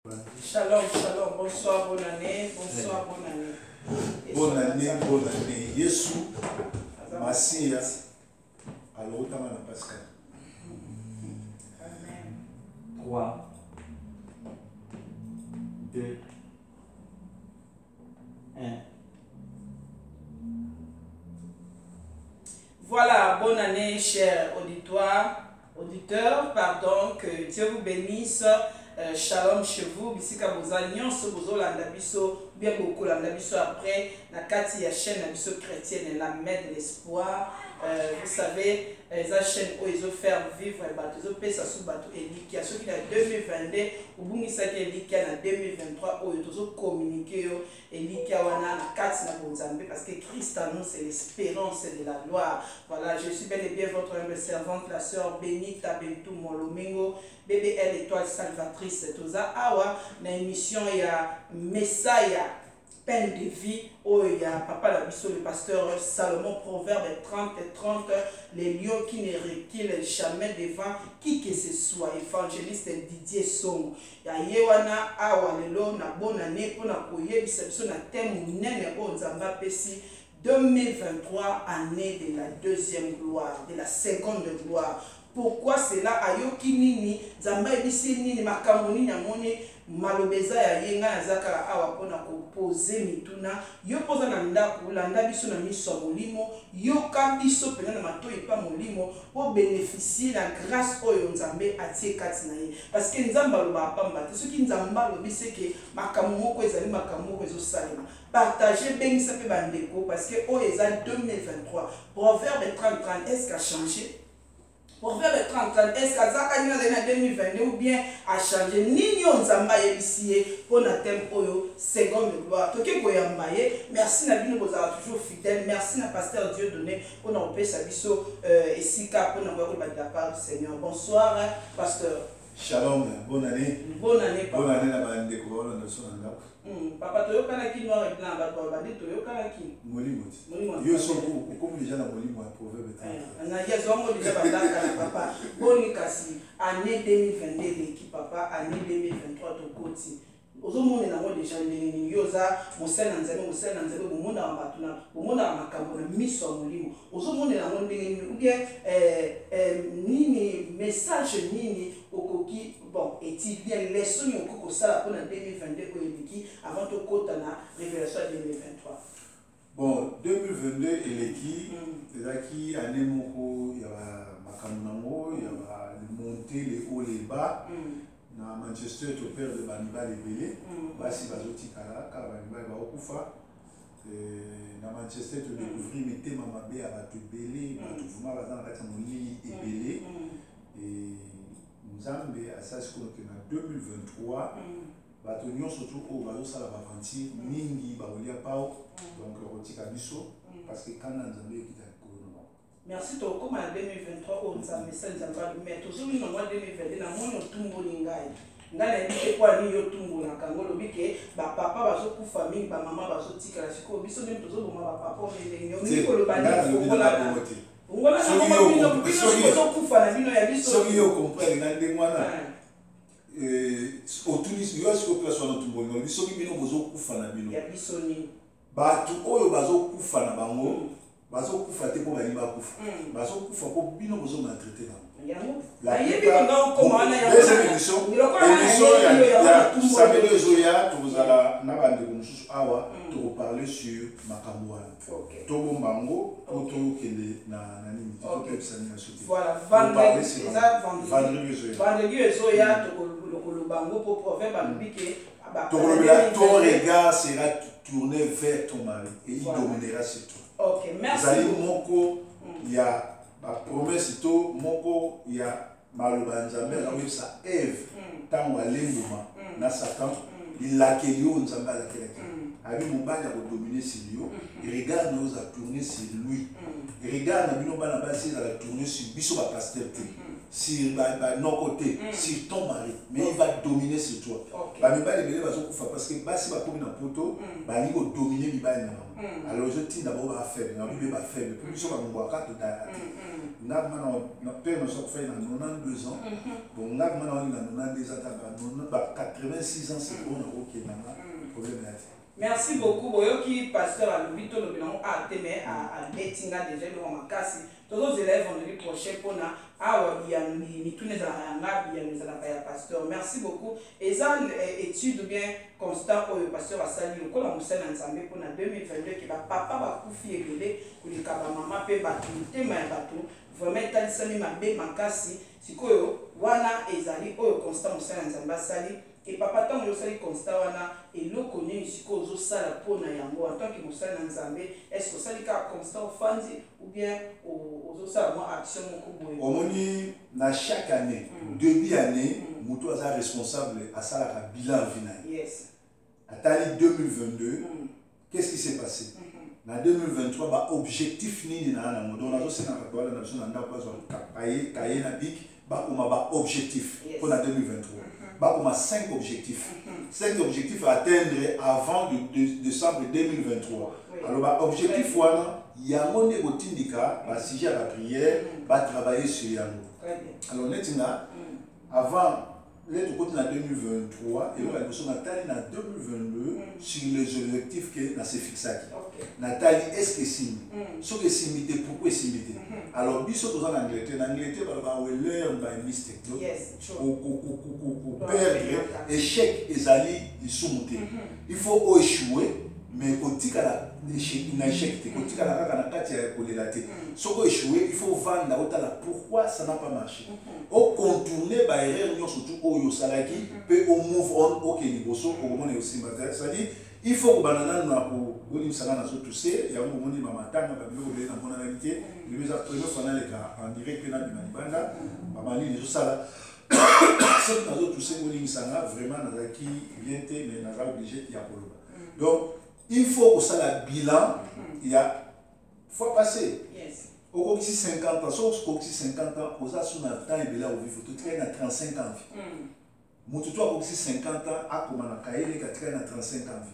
Shalom, shalom, bonsoir, bonne année, bonsoir, bonne année. Bonne année, bonne année. Yesu, Massia, alors on a Pascal. Amen. 3, 2, 1. Voilà, bonne année, chers auditeurs, pardon, que Dieu vous bénisse. Shalom chez vous, bisika boza nyonso bozo landa biso bien beaucoup landa biso après na kati ya chaîne na biso chrétienne la mère de l'espoir. Vous savez, la chaîne où ils ont fait vivre et bateau, ils ont payé ça sous bateau et liquide. Ceux qui ont 2022, ou bien qui sont liquide en 2023, où ils ont communiqué et liquide wana na kati na bonzambe parce que Christ en nous c'est l'espérance de la gloire. Voilà, je suis bel et bien votre humble servante, la sœur Benita Bentou Molomingo, BBL étoile salvatrice Toza Awa, na émission ya Messiah. Peine de vie, où il y a papa la biso, le pasteur Salomon, Proverbe 30 et 30, les lions qui ne reculent jamais devant qui que ce soit, évangéliste Didier Song. Ya yewana awa lelo na bonne année pour na koye biso na thème nene o nzamba pesi 2023 année de la deuxième gloire, de la seconde gloire. Pourquoi cela ayoki nini nzamba ebisi nini makambo nini amoni malobeza ya yenga na zakara awa pona kopose mituna yo poza na ndako landa biso na miso ya molimo yoka biso pena na matoi pa molimo po bénéficier la grâce oyo nzambe atie kati na ye parce que nzambe aloba pamba te soki nzambe alobi se ke makambo moko ezali makambo moko ezosalema partager bengisa pe bandeko parce que oyo eza 2023 Proverbe 30 est-ce qu'a changé? Proverbe 30, est-ce que Zaka Nina en 2022 ou bien a changé? Ni on zamba yebisiye pour na thème oyo seconde gloire. Toke koyambaye, merci na bino bozala toujours fidèle, merci na pasteur Dieu donné pour na opé sa biso esika pour na voir de la part du Seigneur. Bonsoir pasteur. Shalom, bonne année. Bonne année papa. Bonne année na bande ko na so na ndako. Papa toyokana ki noir et blanc ba bandi toyokana ki. Molimo. Yo so ko déjà na molimo ya Proverbe 30. Na yezo déjà bandaka na papa. Boni kasi année 2022 l'équipe papa, année 2023 to koti. Ozomone na mo déjà ndeni yoza mosala nzambe bomona ba batuna bomona makambo na miso ya molimo. Ozomone na mo ndeni ou bien nini message nini okoki bon étudier leçon yoko sala pour 2022 ko eliki avant to kota na révélation 2023. Bon 2022 eleki ezaki année moko ya makambo nango ya ba monter les hauts les bas. Na Manchester to père de Baniba lebele basi bazotikala ka Baniba ba okufa na Manchester to découvrir mitema mabe ya bato ebele bato vuma baza na kati ya molili ebele et Nzambe asasi kono ke na 2023 bato nyonso to oyo bazosala baventure mingi baolia pao donc otika biso parce que kana Nzambe ekita kono. Merci to comme en 2023 on ça message nzamba mais to somi na 2022 na mono tumbo lingai ngana ndike kwa ni yo tumbo na kangolo bike ba papa bazo kufa mingi ba mama bazo tika la siko biso même tozo boma ba papa o mele nyomi ko lo bani ko la ngola na ko bino biso kufa na bino ya biso so yo comprendre na ndenge mwana otunis yo siko place wana tumbo ngolo biso bino bozo kufa na bino ya biso ni bato oyo bazo kufa na bango bazo kufa te po bali ba kufa bazo kufa po bino bozo maltraiter na la yebi ko komana ya émission ya samedi ezoya tozala na bandeko mosusu awa to parler sur makambo wana to bombango to kende na nini to pepsani na sote voilà vendredi ezoya to kolobango po proverbe abike ton regard sera tourné vers ton mari et il dominera sur toi. OK, merci. Zali moko ya ba promesse to moko ya maloba nzambe na websa Eve tango alembuma na Satan il a que yo nzambe la keleke abi mobali a dominer sur lui regard nous a tourné sur lui regard na bino bana basi a tourné sur biso ba pasteur te sur nos côtés, sur ton mari, mais il va dominer sur toi. Bamibali belé bazokufa parce que basi bakomi na poto, bali ko dominer mibali na bango. Alors je dis d'abord ba faible, na bibe ba faible, pour biso ba mbwaka to da. Na mana na père na so fait na 92 ans. Bon na mana na 92 ans, ba 86 ans c'est bon na OK na problème là. Merci beaucoup boyoki pasteur Alubito le bilan a témé à Betinga déjà le makasi. Tous les élèves vendredi prochain pour na awa bien ni tous les anga bien les ala pasteur. Merci beaucoup. Et ça étude bien constat pour le pasteur Asali ko la musana nzambe pour na 2022 qui va papa va kufi egele ko li kaba mama pe batu tema ya batu vraiment talisami mabe makasi sikoyo wana ezali oyo constat musana nzambe Asali. Et papa tant que vous constat wana et l'eau connu ici cause ça la peau na yango en tant que vous savez nzambe est-ce que ça dit qu'à constat fandi ou bien aux ça moi action mon coup omoni na chaque année début année mutu aza responsable à ça la bilan final yes atali 2022 qu'est-ce qui s'est passé na 2023 ba objectif nini na na modo na zo sena ka dola na sona nda kwa zo kaye na big ba kuma ba objectif pour la 2023 ba kuma 5 objectifs 5 objectifs à atteindre avant de décembre 2023 alors ba objectif wana yango ne botindika ba sujet à la prière ba travailler sur yango alors netinga avant les tout côté en 2023 et là nous sommes Nathalie en 2022 sur les objectifs que na s'est fixé Nathalie est-ce que c'est ce que c'est pourquoi c'est alors biso dans l'Angleterre ba learn by mistake pour perdre échec ezali isumuté il faut échouer mais kotika la échec te kotika la kaka na kati ya kolela te soko échouer il faut vendre otala pourquoi ça n'a pas marché au contourner ba erreur nyo surtout oyo salaki pe au move on OK liboso ko mona aussi matin ça dit il faut que banana na ko boni sala na so tousser ya ngo moni mama tanga ba bilo be na mona na lité le mes après final les gars en direct na bimanda mama ni zo sala c'est na zo tousser ngoni misanga vraiment na zaki bien te mais na za obligé ya koloba donc il faut que ça la bilan il y a faut passer au coxi 50 ans sauf coxi 50 ans aux assuns na temps et là au vivre tout train à 35 ans mutu toi coxi 50 ans a comme na kaele ka train à 35 ans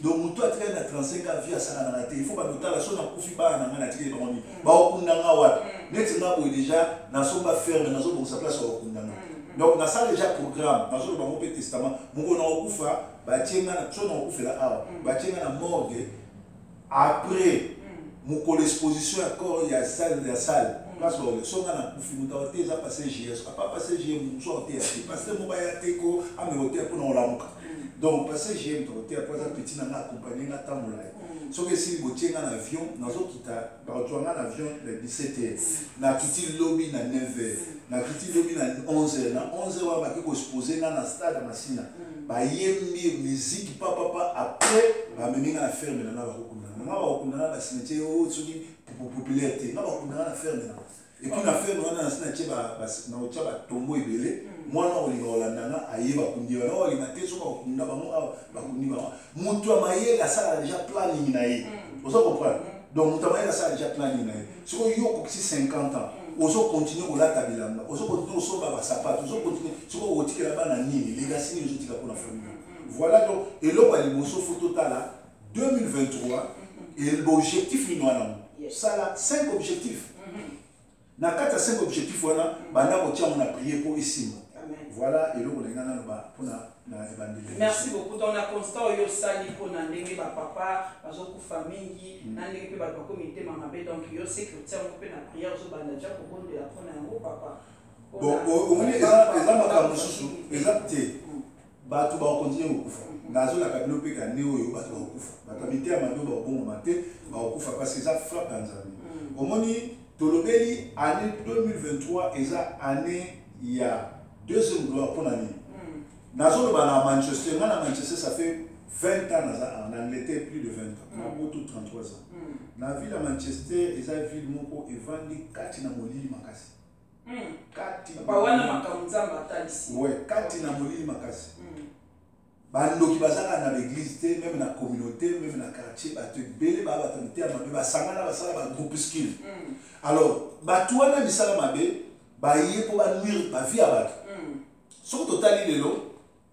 donc mutu a train à 35 ans via ça na il faut pas noter la so na kufi ba na na tike ba oni ba okundanga wapi net na ko déjà na so ba faire na so bon sa place okundanga donc na ça déjà programme na so ba mo testament mungo na okufa batienga na tso na okufela awa batienga na morgue après mon exposition à corps il y a salle parce que songa na kufi muta eza passé JS pas passé JM so oté parce que mo ba ya teko ame oté pour na olamuka donc passé JM to oté après ça petit na accompagner na tamula so que si botienga na avion nazo kita ba otwanga na avion le 17h na kiti lobby na 9h na kiti lobby na 11h na 11h wa ba ko exposer na stade Masina ba yembi musique papa après ba meminga na ferme na ba kokunda ba cimetière o tsuki popularité na ba kokunda na ferme na et puis na ferme na cimetière ba na ocha ba tombo ebele mwana olinga olandanga ayeba kundiwa na olinga te so ba kokunda ba mo ba kundiwa mutu amayela sala déjà planning na ye vous comprenez donc mutu amayela sala déjà planning na ye so yo ko 50 ans ozo continuer kolata bilamba ozo continuer osoba ba sapato ozo continuer soko otikela bana nini legacy ni ozo tika pour la famille voilà donc et là ba liboso photo tala 2023 et l'objectif ni wana ça là 5 objectifs na kata 5 objectifs wana banda ko tia on a prié pour ici voilà et là on ngana ba pour na merci beaucoup dans la constat yo sali pour na ndenge ba papa bazo ku famille na ndenge pe ba comité mamabe donc yo c'est que tia on peut na prière zo banda ja ko bonde la pour na ngo papa bon on est exemple ka mususu exacté ba tu ba continuer okufa nazo la kabilo pe ka neo yo ba tu ba okufa ba kamité ya mando ba bongo mate ba okufa parce que ça frappe Tanzanie omoni tolobeli année 2023 eza année il y a deuxième gloire pour l'année nazo ba na Manchester ça fait 20 ans en Angleterre plus de 20 ans na boto 33 ans na ville à Manchester eza ville moko evandi kati na molili makasi kati ba wana makamuzamba talisi ouais kati na molili makasi bandoki bazaka na l'église te même na communauté même na quartier bato belé ba batamité mabe ba sangana basala ba groupuscule alors bato wana misala mabe baye pour nuire ba vie à battre. Sur total lelo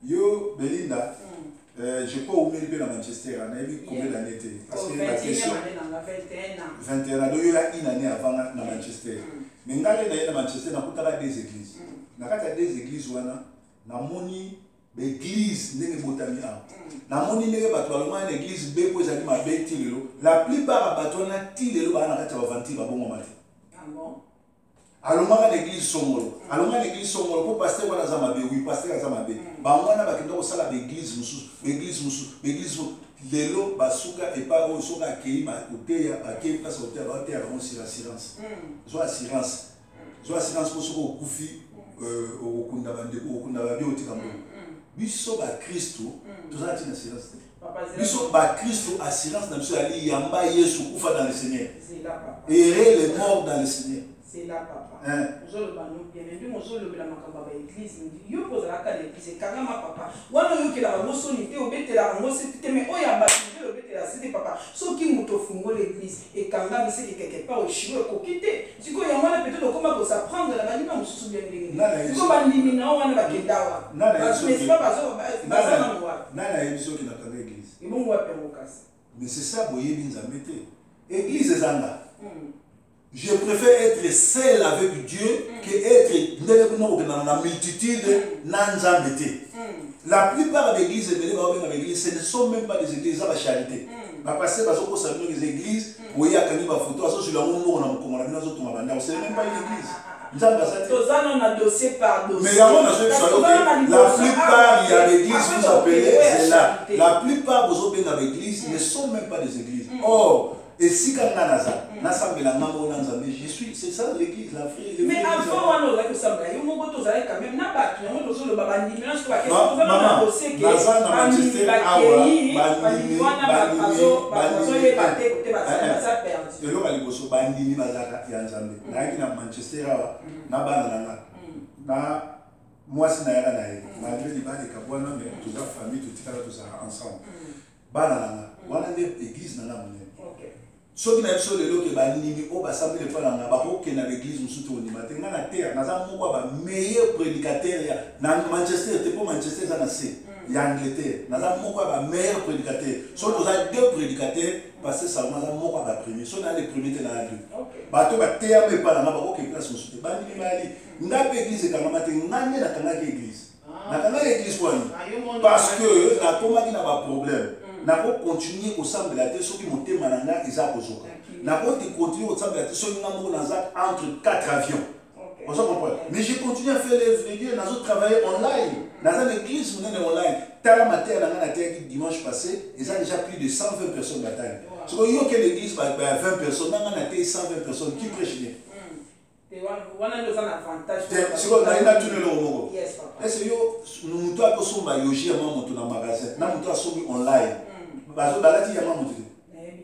yo Belinda je crois au milieu de Manchester on a vu combien d'années parce que la question 21 ans donc il y a une année avant na Manchester mais ngale na Manchester na kutaka des églises na kata des églises wana na moni l'église ndenge botami a na moni ndenge bato balongwa na église be po ezali mabe ti lelo la plupart bato wana ti lelo bana kati ba vanti ba bongo mate alongwa na l'église songolo alongwa na l'église songolo po pasteur wana za mabe oui pasteur za mabe bango wana bakenda ko sala l'église mususu lelo basuka et pas au soka akei ma koteya akei place hotel ba hotel on sur assurance zo assurance pour soko okufi okunda bande okunda babi otika mo biso ba Kristo tozati na assurance biso ba Kristo assurance na biso ali yamba Yesu kufa dans le Seigneur et les morts dans le Seigneur. C'est là, papa. Nous allons bien, mais nous allons la macamba l'église. Nous pose la carte l'église. Kagama papa. Wana yo kila ramoso ni te obete la ramoso te mais oya bati le obete la cité papa. So ki muto fungo l'église et kanga mais c'est quelque part au chiwe ko kite. Siko ya mwana peut-être comment pour s'apprendre la banima mususu bien l'église. Siko bandimi na wana ba kendawa. Parce que c'est pas bazo na moi. Nana yebiso ki na kanga l'église. Et bon wa permokasi. Mais c'est ça boye binzamete. Église ezanga. Je préfère être seul avec Dieu que être dans la multitude nanzambete. La plupart des églises, ce ne sont même pas des églises à la charité. Parce que les églises, où il y a des photos, c'est même pas une église. Mais la plupart, il y a des églises, vous appelez, c'est là. La plupart des églises ne sont même pas des églises. Or, et si quand je suis, c'est ça l'église, la frère. Mais avant, on a que ça, il y a quand même ceux qui n'ont pas le lot que banini au bassemblé le pas dans bako que na l'église musuto ni matenga na terre naza moko ba meilleur prédicateur ya na Manchester te pour Manchester ça na C ya Angleterre naza moko ba meilleur prédicateur so to za deux prédicateurs parce que ça naza moko ba premier so na les premiers te na deux bato ba terre me pas na bako que place musuto banini mali ndape église kana matenga ngane na kana église na kana église quoi parce que na toma ki na ba problème na ko continuer au semble la tête ceux qui montent mananga ils a besoin na ko continuer au semble la tête ceux qui n'ont entre 4 avions on s'en comprend mais j'ai continué à faire les Dieu na zo travailler online dans une église online tala matin na terre dimanche passé ils ont déjà plus de 120 personnes bataille parce que yo que l'église ba 20 personnes na terre 120 personnes qui prêchent bien wana ndio sana avantage siko na ina tunelo moko yes papa est-ce yo mutu akosomba yoji ya mama mutu na magasin na mutu asombi online bazo balati ya mama mutu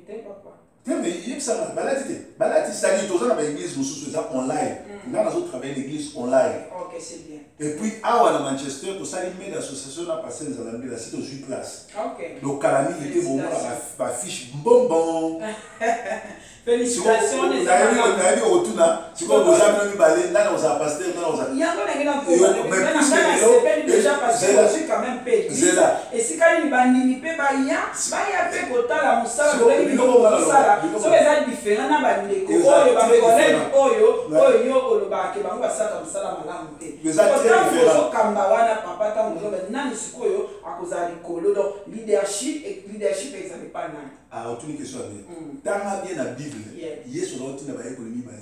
papa mais il ça balati ça dit tous na église mususu ça online na nazo travailler l'église online OK c'est bien et puis à Manchester pour ça il met l'association na passer dans la site aux 8 places OK donc Kalami était bon la fiche bonbon félicitations les amis otuna siko bozamina mibale nana oza pasteur nana oza yango ngena ko déjà parce que je suis quand même payé et si quand il bandini pe baya pe kotala musala ngeli biko musala so eza différent na bandeko oyo ba collègue oyo oloba ke bango basaka musala malamu te mais ça très différent so kamba wana papa ta muzo nani sikoyo akozali kolo donc leadership exemple pas nani ah autre question tanga bien la Bible Yesu na ba économie ba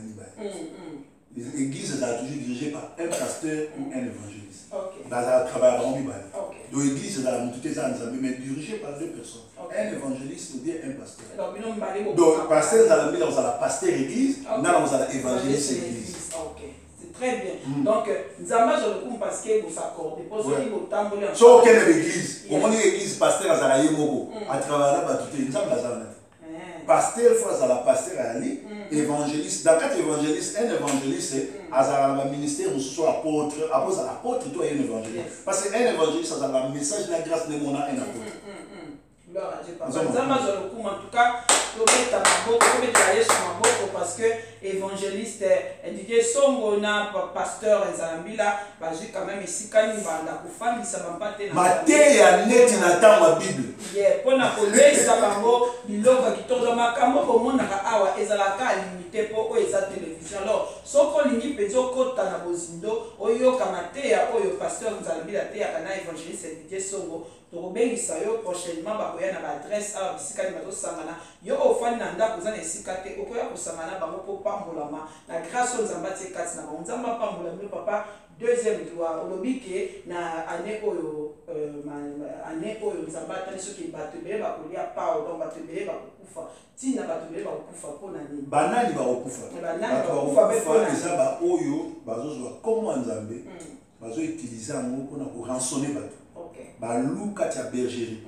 les églises sont toujours dirigées par un pasteur ou un évangéliste. Dans un travail en Bible. Donc l'église est mais dirigée par deux personnes. Un évangéliste ou bien un pasteur. Donc pasteur dans la Bible, on a la pasteur église, on a l'évangéliste église. C'est très bien. Donc nous avons je le parce que vous s'accordez. Pour ce qui vous tambourez. So quelle église? Comment l'église pasteur à Zaraye Mogo à travers là tout nous avons pasteur fois à la pasteur Ali évangéliste dans quatre évangélistes un évangéliste à la ministère ou soit apôtre à l'apôtre toi un évangéliste parce que un évangéliste ça a le message de la grâce de mon un apôtre Gloire à Dieu, papa. En tout cas, parce que évangéliste Didier Songo na pasteur Nzambila bazu quand même ici quand il va la kufandi ça va pas te maté ya net na tanga Bible yeah pona ko lesa bango biloko kitoza makambo ko mona ka awa ezalaka limité po o eza télévision alors soko lingi pezo kota na bozindo oyo kamate ya oyo pasteur Nzambila te ya kana évangéliste Didier Songo tokobengisa yo prochainement bakoya na adresse awa bisika ni bazosangana yo ofani na ndako za na esika te okoya kosangana bango po pambolama na grâce Nzamba te kati na bango Nzamba pambola mi papa deuxième droit olobike na année oyo Nzamba tani soki batebele bakolia pao donc batebele bakokufa tina batebele bakokufa pona nini banani bakokufa eza ba oyo bazozwa comme Nzambe bazo utiliser ngo pona ko rançonner bato baluka tia bergerie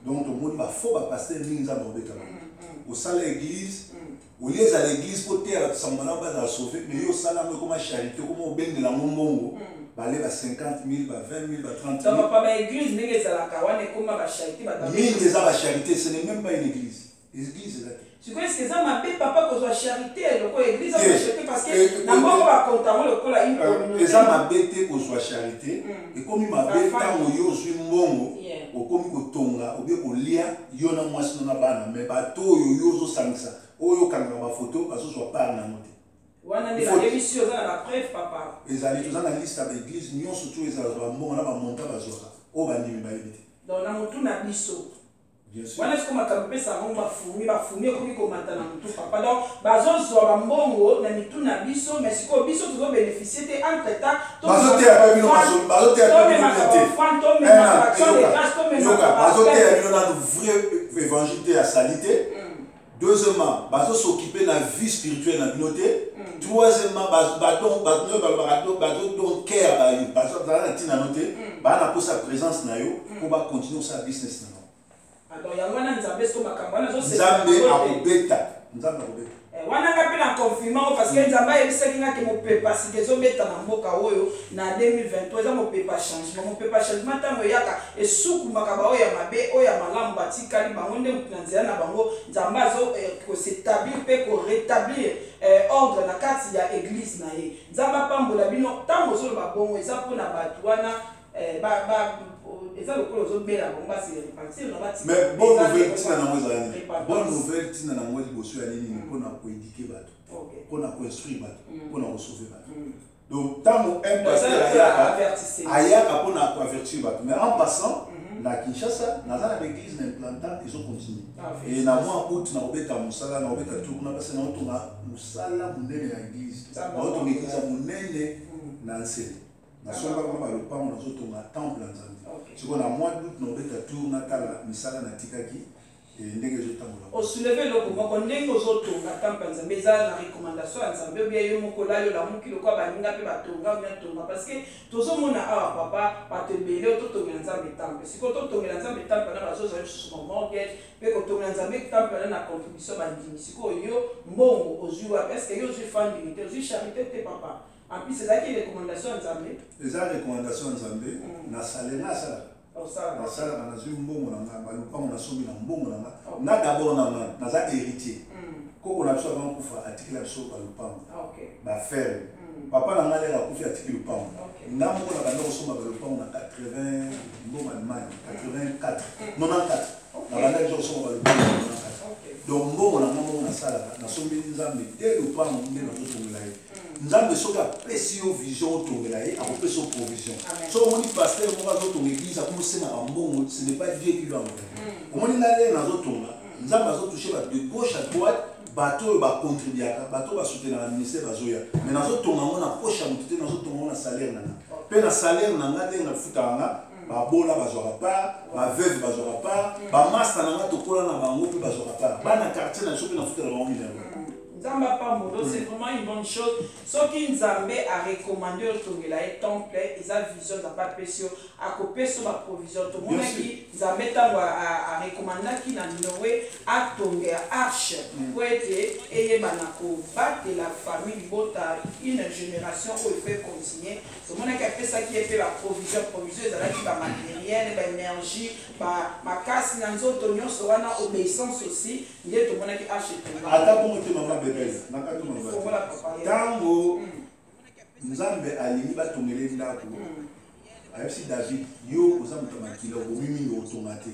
donc tout le monde va faut pas passer ligne Nzamba obeta au salle l'église au lieu à l'église pour terre sambana ba sauver mais yo sala ngo comme charité comme obende la mbongo balé ba 50 000 ba 20 000 ba 30 000 donc pas ba église ndenge za la kawane comme ba charité ba mine za ba charité ce n'est même pas une église l'église là tu connais ce que ça m'a papa ko soit charité donc église a charité parce que na mbongo ba kontango le kola une communauté ça m'a bêté ko soit charité et comme il m'a bêté tango yo suis mbongo okomi kotonga obi kolia yo na mwasi na bana mais bato yo zo sangisa oyo kanga ba photo bazo zo par na moté wana ni la émission za la preuve papa ezali to za na liste ya église nyon surtout ezala ba mbongo na ba monta bazoka o bandimi ba yebite donc na mutu na biso wana siko makapesa ngo bafumi komi komata na mutu papa donc bazozwa ba mbongo na mitu na biso mais siko biso tuzo bénéficier te entre temps bazote ya ba bino bazote ya ba bino bazote ya bino na vrai évangile ya salité. Deuxièmement, bazo s'occuper de la vie spirituelle na binoté. Troisièmement, bazo don care bazo na tina noté, ba na sa présence na yo pour ba continuer sa business na. Alors yangwana Nzambe so makambana zo Nzambe akobeta. Nzambe akobeta. Wana ngapi na confirmation parce que Nzamba yebisaki ngaki mopepa sike zo beta na mboka oyo na 2023 za mopepa changement tango yaka esuku makaba oyo ya mabe oyo ya malamu batikali bango nde mutunanzela na bango Nzamba zo ko s'établir pe ko rétablir ordre na kati ya église na ye Nzamba pambola bino tango zo ba bongo eza pona batu wana mais bonne nouvelle tina na moi ezalani bonne nouvelle tina na moi liboso ya nini mpona koéduke bato mpona koinstruire bato mpona kosauve bato donc ntango un pasteur ayaka mpona koavertir bato mais en passant na Kinshasa naza na l'église na implantant ezocontinue et na mois août na kobeta mosala na kobeta tour kuna mpasi na otonga mosala monene ya église naotonga église ya monene na nsele nasomba kama balopango nazotonga temple ya Nzambe siko na mois d'août nobeta tour natala misala na tikaki ndenge ezotambola osoulever eloko moko ndenge ozotonga temple ya Nzambe eza na recommandation ya Nzambe obia yo moko layo lamuki lokwa baninga mpe batonga obia tonga parce que tozomona awa papa bato ebele totongela Nzambe temple siko totongela Nzambe temple na bazozwa lisusu mortgage mpe kotongela Nzambe temple na contribution bandimi siko yo mbongo ozwi wapi est ce que yo ozwi funding te ozwi charité te papa. En plus, c'est ça qui est recommandation en Zambie. Les recommandations en Zambie, na salaire na salaire. Na salaire na zui mbongo na nga, balupa na somi na mbongo na nga. Na d'abord na za héritier. Koko na biso avant kufa article la biso balupa. Ba faire. Papa na nga lera kufi article lupa. Na mbongo na banda kosoma balupa na 80 mbongo Allemagne, 84, 94. Na banda biso kosoma balupa na 94. Donc mbongo na mbongo na salaire na somi Nzambe dès le plan ndé na zotongela ye. Nzambe soka pesi yo vision otongela ye akopesa provision so omoni pasteur moko azotonga église akomosema bambongo ce n'est pas Dieu qui lui a envoyé omoni nalere nazotonga Nzambe azotouche bato de gauche à droite bato oyo bacontribuaka bato oyo basoutenaka ministère bazoya mais nazotonga ngo na poche ya motu te nazotonga ngo na salaire nanga mpe na salaire nanga ndenge nafutaka nga babola bazwaka part baveuve bazwaka part bamaster nanga tokola na bango mpe bazwaka part bana quartier na biso mpe nafutaka bango minene Nzamba Pambola, c'est vraiment une bonne chose. Ce qui Nzambe a recommandé au Tongela et temple, ils ont vision de pas pécio, à couper sur la provision. Tout le monde qui Nzambe a recommandé qui n'a Noé à Tonga arche pour être et Banako battre la famille Bota une génération où il fait continuer. Tout le monde qui a fait ça qui est fait la provision, ils ont qui va matériel, l'énergie, ma casse, nanzo tonyon sera na obéissance aussi. Il y a tout le monde qui achète. Tango Nzambe alingi batongele ndako ayebisi David yo oza moto makila obomimi otonga te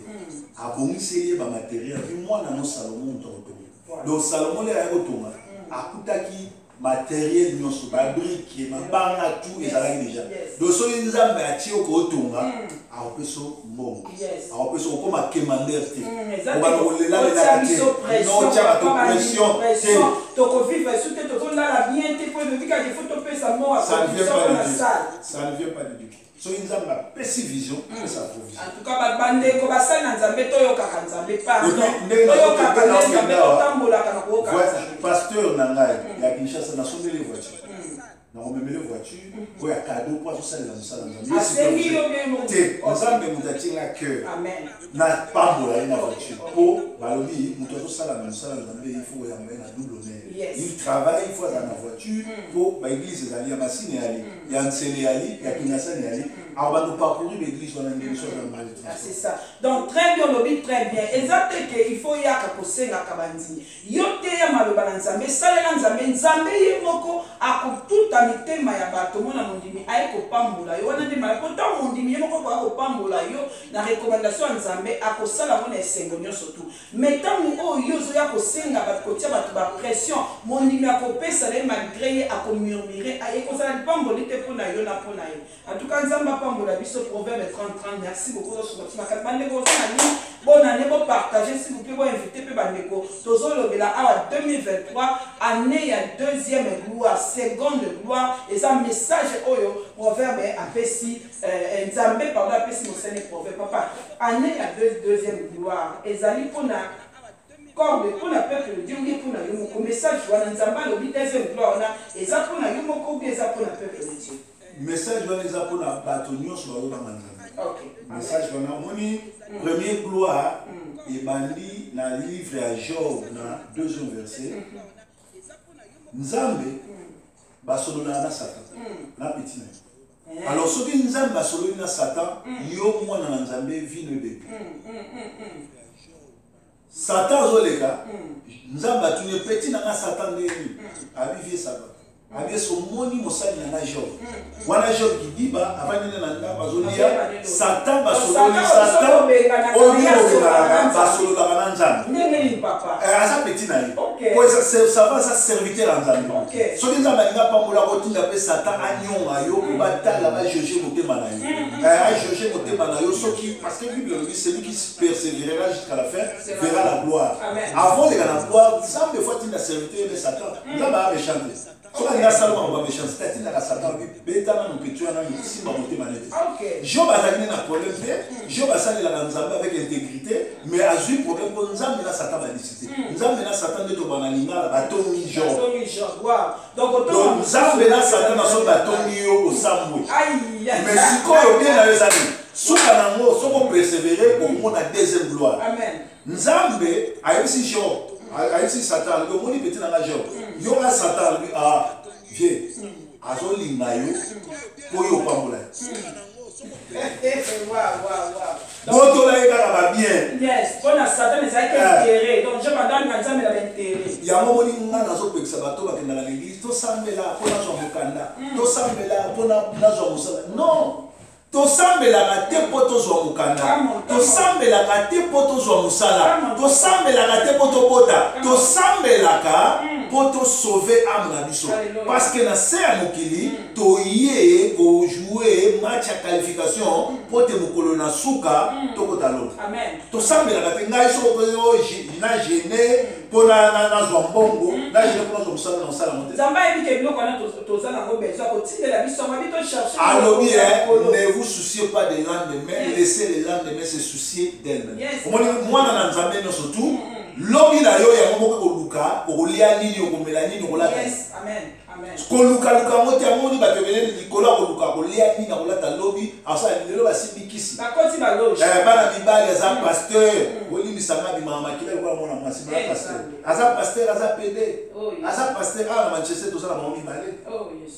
abongiseli ye bamateriel mpe mwana no Salomo moto akotonga donc Salomo le aye kotonga akutaki matériel nyonso babrique mabanga tout ezalaki déjà donc soki Nzambe atie yo kotonga akopesa mbongo akopesa okoma kemander te obana kolelalela te notyaka to pression te tokovivre sous te tokolala bien te po ebebika defo topesa mo ça ne vient pas de Dieu. Soki Nzambe apesi vision apesa provision. En tout cas bandeko basali na Nzambe toyokaka Nzambe toyokaka na Nzambe totambolaka na koyoka pasteur na ngai ya Kinshasa nasomeli voiture nakomemele voiture oyo ya cadeau po azosalela mosala Nzambe te Nzambe moto atinga cœur na pambola ye na voiture po balobi moto azosala na mosala Nzambe il faut oyamba ye na double honneur il travaille il faut aza na voiture po baeglise ezali ya Masine yali ya Nsele yali ya Kingasani yali avant de parcourir l'église on a une émission dans le c'est ça donc très bien lobby très bien exactement que il faut yaka kosenga kabandi yote ya maloba na Nzambe salela Nzambe ye moko akututa mitema ya bato mona mondimi aye kopambola yo wana ndima ko ta mondimi ye moko ko kopambola yo na recommandation ya Nzambe akosala mona esengo nyonso tu metangu oyo zo ya kosenga bato kotia bato ba pression mondimi akopesa le malgré ye akomurmurer aye kosala pamboli te pona yo na pona ye en tout cas Nzambe Pambola biso proverbe 30 merci beaucoup sur ma bandeko na bonne année pour partager s'il vous plaît pour inviter pe bandeko tozolobela awa 2023 année ya deuxième gloire seconde gloire et ça message oyo proverbe apesi Nzambe pardon apesi mosene proverbe papa année ya deuxième gloire ezali pona comme pour la peuple de Dieu pour na yo moko message wana Nzambe lobi deuxième gloire na eza pona yo moko bi eza pona peuple de Dieu message wana eza pona bato nyonso bazobanga Nzambe message wana omoni premier gloire ebandi na livre ya Job na deuxième verset Nzambe basololaka na Satan na petit na alors soki Nzambe basololi na Satan yo mwana na Nzambe vino bebe Satan azoleka Nzambe atuni petit na nga Satan ndeni abivie Satan Abia somoni mosali na Job. Wana Job kidiba avani na ndaba zolia Satan basololi Satan oyo basololaka na Nzambe. Ndenge papa. Asa petit na ye. Ko ça va ça serviteur en Nzambe. So Nzambe nga pambola kotinda pe Satan anyonga yo ko batala ba juger motema na yo. A juger motema na yo soki parce que Bible dit celui qui persévérera jusqu'à la fin verra la gloire. Avant de la gloire, Nzambe fois tinda serviteur de Satan. Nzambe a chanté. So la salama on va méchanceté tinda la Satan betana no petu na simba motema nete. Job azali na problème te, Job asali la Nzambe avec intégrité, mais a eu problème pour Nzambe na Satan ba décidé. Nzambe na Satan de to banalinga ba tongi Job. Donc Nzambe na Satan na so ba tongi yo osambwe. Mais sikoyo bien na yezali. Soka nango soko persévérer pour mona deuxième gloire. Amen. Nzambe ayebisi Job, ayebisi Satan, le moni petit na Job. Yo na Satan lui a vieux. Azolinga yo po yo pambola. Boto la eka ba bien. Yes, bona Satan les a intérêt. Donc je m'adonne à Nzambe la intérêt. Ya moni nga na zo pekisa bato ba kenda na l'église, to sambela pona zo mukanda. To sambela pona nazo musala. Non. Tosambelaka te po tozwa mokanda tosambelaka te po tozwa mosala tosambelaka te po tobota tosambelaka po tosauve ame na biso parce que na se ya mokili toye kojouer match ya qualification po te mokolo na suka tokota lolo tosambelaka te ngai soko na gene mpo nazwa mbongo na gene mpo nazwa mosala na mosala mote alobi ne vous souciez pas des lendemains, laissez les lendemains se soucier d'elle-même. Moi, dans Nzambe, surtout, lobi na yo ya ngomoko koluka kolia nini okomela nini okolata Yes, amen. Amen. koluka moto ya moni batebele likolo koluka kolia nini akolata lobi asa lelo basibikisi Bakoti baloge. bana mibali aza pasteur olimisanga bimama makila kwa mona mwasi ba pasteur aza pasteur aza pede aza pasteur à Manchester tout ça la moni balé Oh yes.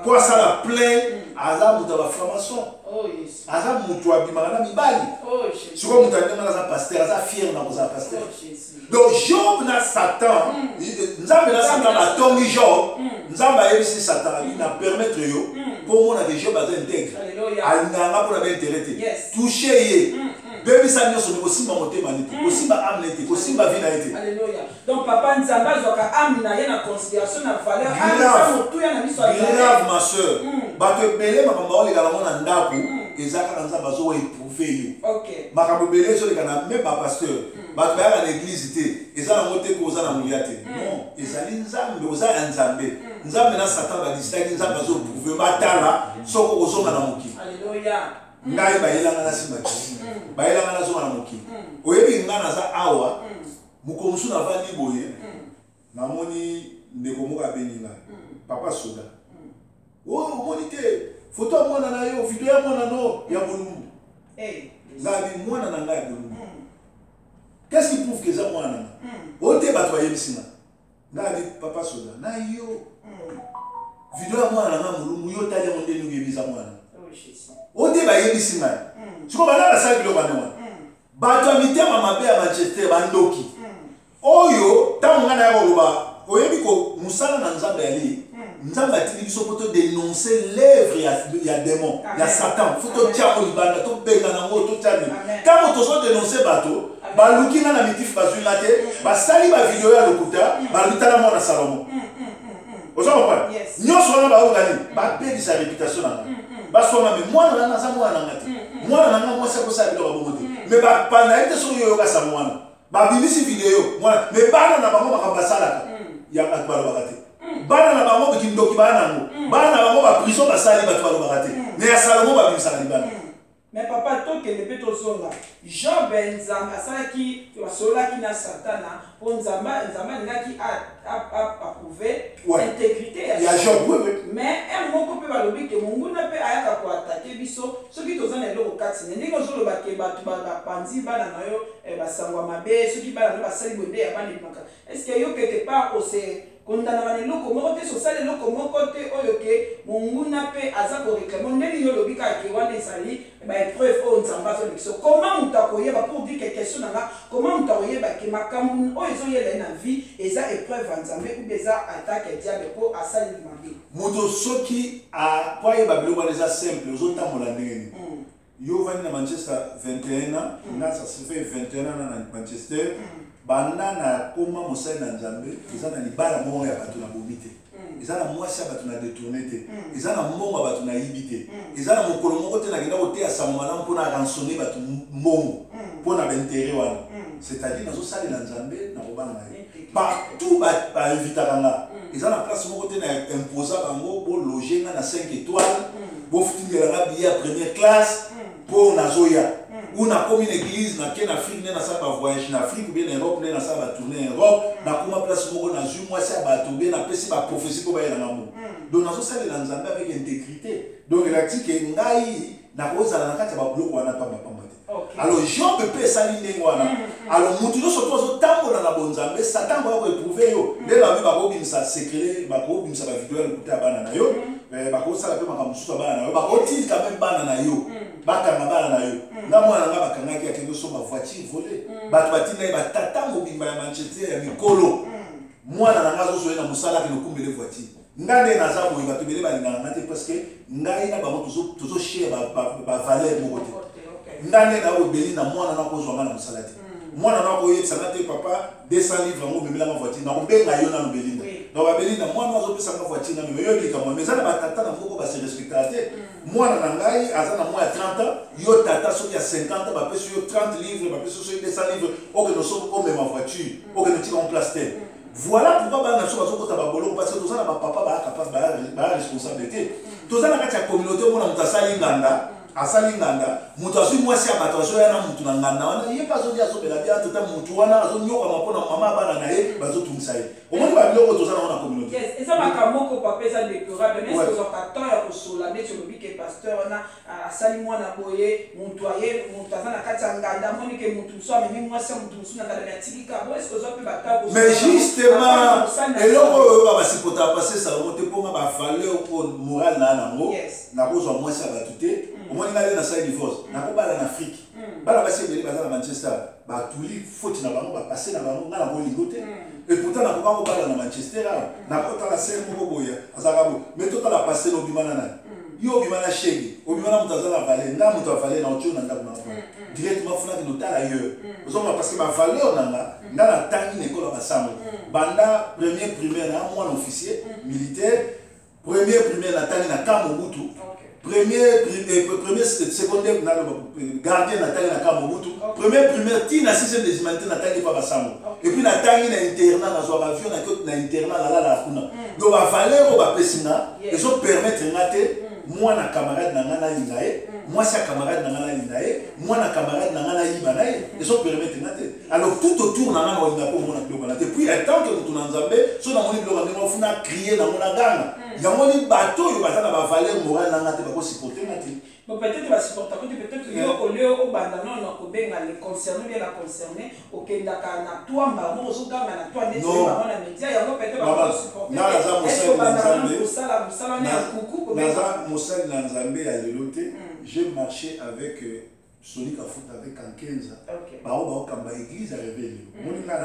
pour ça la plein aza muta ba formation Oh yes. aza mutu abimaka na mibali Oh yes. siko mutu andema aza pasteur aza fier na koza pasteur Oh yes. donc Job na Satan nzambe na Satan atongi Job nzambe ayebisi Satan na permettre yo pour mona que Job aza intègre alinganga pour na intérêt toucher ye bebisa nyonso me kosimba motema nete kosimba âme nete kosimba vie na ete alléluia donc papa nzambe azwaka âme na ye na considération na valeur âme motuya na miso grave ma soeur bato ebele makambo oleka nango na ndako eza kaka nzambe azowa éprouve yo makambo ebele ezoleka na me bapasteur bato bayaka na église te eza nango te ko oza na molia te non ezali nzambe oza ya nzambe nzambe na satan badisitaki nzambe azoprouve batala soko kozonga na mokili alléluia ngai bayelanga na nsima kisi bayelanga nazonga na mokili oyebi ngai naza awa moko mosu navandi boye namoni ndeko moko abeni ngai papa soda omoni te foto ya mwana na yo video ya mwana no ya bolumbu ngai mwana na ngai ya bolumbu qu'est-ce qui prouve que eza mwana na ngai oyo te bato bayebisi ngai ngai papa soda na yo video ya mwana na ngai molumbu yo tali yango ndeni oyebisa mwana ote bayebisi ngai siko bana basali biloko bana wana bato ya mitema mabe ya Manchester bandoki oyo ntango ngai naya koloba oyebi ko mosala na nzambe yali nzambe atindi biso mpo todénonce l'œuvre ya démon ya satan fo totiango libanda tobenga nango totiani ntango tozodénonce bato baluki nga na mitifu bazwi nga te basali bavideo ya lokuta balutala mwana salomo oza kopana nyonso wana baokani babebisa réputation na ngai basonga me mwana nanga aza mwana nanga te mwana nanga mwasi akosala biloko bongo te me bapanda ye te soki yo oyokasa mwana babimisi video mwana me bana na bango makambo basalaka ya bato balobaka te bana na bango bikindoki bana nango bana na bango baprison basali bato balobaka te me ya salomo babimisaka libanda mais papa tokende mpe tozonga Job nzambe asalaki basololaki na satana mpo nzambe alingaki approuve intégrité ya Job mais moko mpe balobi ke monguna mpe ayaka koatake biso soki toza na eloko kati na ndenge ozolobake bato bapanzi bana na yo basangwa mabe soki bana na yo basali boye nde ya bana ebimaka est ce que yo quelque part ose kondana na eloko moko te sosala eloko moko te oyo ke monguna mpe aza koreklame ndeni yo olobi kaka ke wana ezali baépreuve oyo nzambe azolekisa comment moto akoyeba pour dire ke question nanga comment moto akoyeba ke makambo oyo ezoyela ye na vie eza épreuve ya nzambe ou bien eza attaque ya diable mpo asali mabe moto soki po ayeba biloko wana eza simple ozotambola ndenge nini yo ovandi na Manchester 21 ans nga ça se fait 21 ans na Manchester banda na koma mosali na nzambe eza na libala moko ya bato na bomi te eza na mwasi ya bato na détourné te eza na mbongo ya bato na yibi te eza na mokolo moko te nakenda koteya sango malamu mpo na ransonne bato mbongo mpo na baintere wana c'est-à-dire nazosalela nzambe na kobanga ye partout bainvitaka nga eza na place moko te na imposa bango bologe nga na 5 étoiles bofutingelanga billet ya première classe mpo nazoya ou na komi l'église na ken Afrique na sa ba voyage na Afrique bien en Europe na sa ba tourner en Europe na kuma place moko na zu moi sa ba tomber na pesi ba prophétie ko ba ya na mo donc nazo sala na nzambe avec intégrité donc la tique ngai na kozala na kati ba bloko wana pamba pamba te alors Job peut sali ndenge wana alors mutu no soto zo tambola na bonzambe satan ba ko éprouver yo de la ba ko bimisa secret ba ko bimisa ba vidéo le kuta bana na yo ba ko sala pe makambo suka bana na yo ba ko tili quand même bana na yo bakanga bana na yo nga mwana nga bakangaki akende osomba voiture volée bato batinda ye batata mobimba ya Manchester ya mikolo mwana na nga azozoye na mosala akende okumbele voiture nga nde naza boye bato ebele balingaka nga te parce que ngai na bango tozoshere bavaleur moko te nga nde na obeli na mwana na kozwanga na mosala te mwana na koyebisanga te papa 200 livres yango omemelanga voiture nakobenga yo nano belinda donc babelinda mwana azopesanga voiture nano yo ekika mwa mais eza na batata na moko base respectaka te mwana na ngai aza na mwa ya 30 ans yo tata soki ya 50 ans bapesi yo 30 livres bapesi soki 200 livres okende soki omema voiture okende tika en place te voilà pourquoi bana na biso bazokota baboloko parce que toza na bapapa baya responsable te toza na kati ya communauté mona moto asali nganda asali nganda mutu azwi mwasi ya bato azoya na mutu na nganda wana ye mpe azoli azobela bien tata mutu wana azonyokama mpona mama bana na ye bazotungisa ye omoni babiloko toza nango na communauté eza makambo moko papa eza déplorable mais est-ce que ozwaka temps ya kosola ndeti olobi ke pasteur wana asali mwana boye mutu aye mutu aza na kati ya nganda amoni ke mutu mosu amemi mwasi ya mutu mosu na nganda me atikika bo est-ce que ozwa mpe bata mais justement eloko oyo basipota pase salongo te mponga bavaleur morale na nango nakozwa mwasi ya bato te omoni nga le nasali divorce nakobala na afrique bana basi ebele baza na manchester batuli foti na bango bapase na bango nga na bolingo te et pourtant nakoka kobala na manchester awa nakotala ser moko boye azalaka bo mais totala pase na obima na nani yo obima na shege obima na moto aza na vale nga moto avale na otio na ndako na directement funaki notala ailleurs ozomona parce que bavaleur nanga nga na tangi na ekolo ya basango banda premier primaire na mwana officier militaire premier primaire na tangi na Kamobutu premier secondaire na gardien na tangi na Kamobutu premier primaire ti na 6e des humanités na tangi pa basango et puis na tangi na internat na zwa avion na internat na la kuna donc bavaleur oyo bapesi nga ezo permettre nga te mwana camarade na nga nalinga ye mwasi ya camarade na nga nalinga ye mwana camarade na nga nayiba na ye ezo permettre nga te alors tout autour na nga na olinga mpo omona biloko na te puis etant ke motu na nzambe so namoni biloko ndenge ofuna crie nango na ganga yamoni bato oyo baza na bavaleur morale na nga te bakosupporte nga te bon peut-être basupporta kote peut-être yo olio obanda nono kobenga les concernés bien la concernés okendaka na twamba mo ozoganga na twande te bango na média yango peut-être bakosupporte est-ce que banda kosala mosala na kuku naza mosali na nzambe ya lelo te j'ai marché avec Sonic Afout avec Kankenza bao baokamba église ya réveil moninga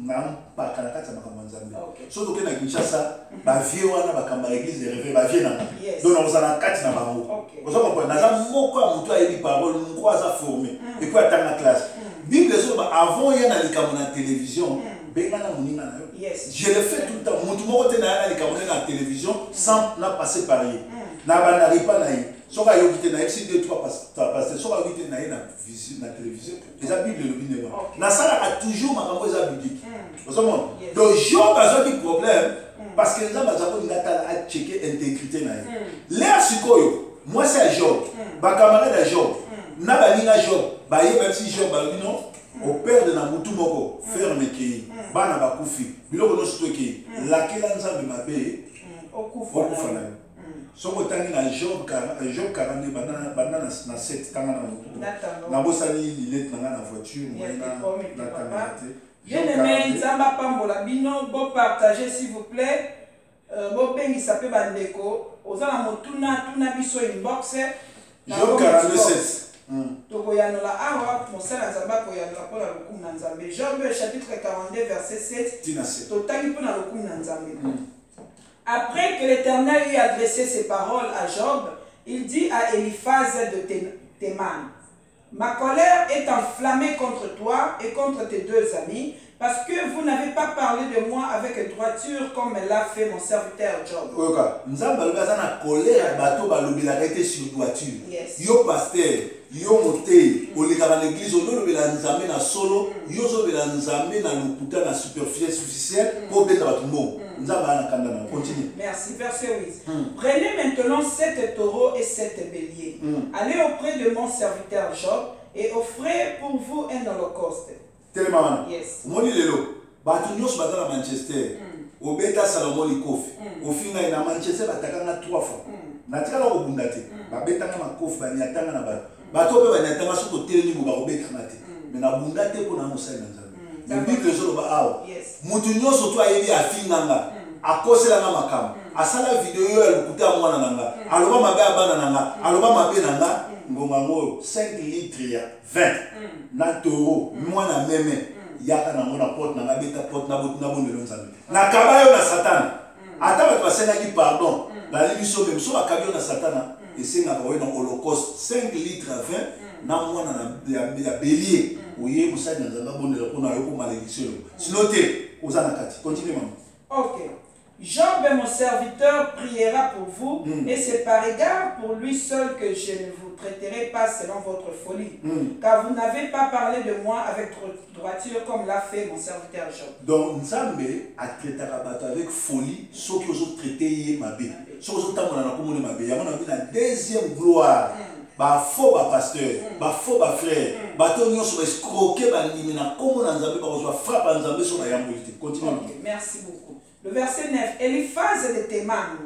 na mpaka na kati ya makambo ya nzambe so toke na Kinshasa bavie wana bakamba église ya réveil bavie nanga donc nakozala na kati na bango oza comprendre naza moko ya motu ayebi parole moko aza formé et puis atanga classe bible ezoba avant ye na likambo na télévision benga na moninga na yo je le fais tout le temps motu moko te na ye na likambo na télévision sans na passer par ye na bandari pa na ye soka yoki te na ye si 2-3 pasteur soka yoki te na ye na télévision eza bible elobi ndenge nasalaka toujours makambo eza biblique ozomona donc Job azwaki problème parce que nzambe aza kolinga tala acheke intégrité na ye lere sikoyo mwasi ya Job bacamarade ya Job na baninga Job bayeba si Job balobi non operde na mutu moko ferme kei bana bakufi biloko nyonso to ekei lakela nzambe mabe okufa na yo soko tangi na Job 42 banda na 7 tanga na moto na bosali lilete na nga na voiture na tanga te bien-aimé nzamba pambola bino bo partager s'il vous plaît bo bengisa pe bandeko oza na motuna tuna biso inbox Job 47 tokoyanola awa mosala nzambe akoyanola mpona lokumu na nzambe Job chapitre 42 verset 7 totangi mpona lokumu na nzambe. Après que l'Éternel eut adressé ses paroles à Job, il dit à Eliphaz de Théman, ma colère est enflammée contre toi et contre tes deux amis, parce que vous n'avez pas parlé de moi avec droiture comme l'a fait mon serviteur Job. Nzambe alobi na colère bato balobelaka ete sur droiture. Yo pasteur, yo moté, olekaka na l'église olobela nzambe na solo, yo ozobela nzambe na lokuta na superficielle pour beta bato mo. Nzambe ana kanda na continue. Merci, verset 8. Prenez maintenant 7 taureaux et 7 béliers. Allez auprès de mon serviteur Job et offrez pour vous un holocauste. Tellement. Moni lelo bato nyonso baza na Manchester obeta Salomon likofi ofinga na Manchester batakanga 3 fois natikala kobunda te babetanga makofi baniatanga na bato pe baniatanga soko teleni bo bakobetanga te mais na bunda te mpona mosali na nzambe bible ezoloba awa mutu nyonso to ayebi afinganga akoselanga makambo asala video yo ya lokuta ya mwana nanga aloba mabe ya bana nanga aloba mabe nanga ngonga ngoyo 5 litres ya 20 na toro mwana meme yaka nango na porte nanga beta porte na bondelo nzambe na kaba yo na satana ata bato basengaki pardon bali biso meme so bakabi yo na satana esengaka oyo na holocauste 5 litres ya 20 na mwana ya bélier oye mosali na nzambe abondela mpona yo po malédiction sino te oza na kati continue mama. Ok. Job, mon serviteur, priera pour vous, et c'est par égard pour lui seul que je ne vous traiterai pas selon votre folie, car vous n'avez pas parlé de moi avec droiture comme l'a fait mon serviteur Job. Donc, Nzambe a traité Rabato avec folie, ceux qui ont traité Yé Mabé, ceux qui ont traité Mabé, il y a une deuxième gloire. ba faux ba pasteur, ba faux ba frère, ba to nyonso escroquer ba ndimi na kombo na nzambe ba kozwa frappe nzambe so ba yambolité. Continue. Okay, merci beaucoup. Le verset 9. Eliphaz de Théman,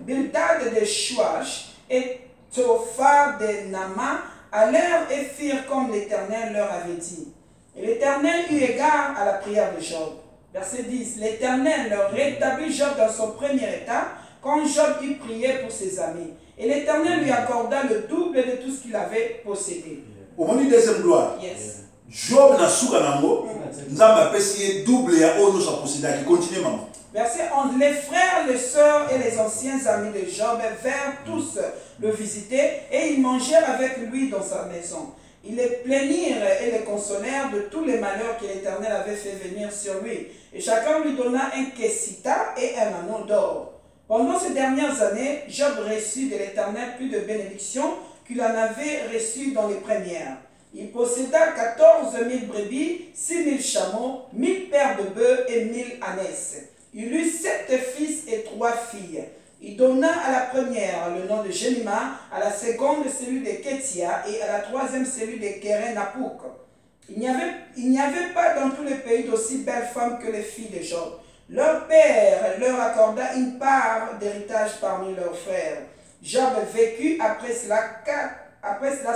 Bildad de Chouach et Tophar de Nama allèrent et firent comme l'Éternel leur avait dit. Et l'Éternel eut égard à la prière de Job. Verset 10. L'Éternel leur rétablit Job dans son premier état, quand Job eut prié pour ses amis. Et l'Éternel lui accorda le double de tout ce qu'il avait possédé. Au moment du deuxième gloire. Yes. Job na souka nango, nzamba pesi double ya ono sa possédé qui continue maman. Verset 11. Les frères, les sœurs et les anciens amis de Job vinrent tous le visiter et ils mangèrent avec lui dans sa maison. Ils les plaignirent et les consolèrent de tous les malheurs que l'Éternel avait fait venir sur lui. Et chacun lui donna un kessita et un anneau d'or. Pendant ces dernières années, Job reçut de l'Éternel plus de bénédictions qu'il en avait reçues dans les premières. Il posséda 14 000 brebis, 6 000 chameaux, 1000 paires de bœufs et 1000 ânesses. Il eut 7 fils et 3 filles. Il donna à la première le nom de Jemima, à la seconde celui de Ketia et à la troisième celui de Kérénapouk. Il n'y avait pas dans tous les pays d'aussi belles femmes que les filles de Job. Leur père leur accorda une part d'héritage parmi leurs frères. Job vécut après cela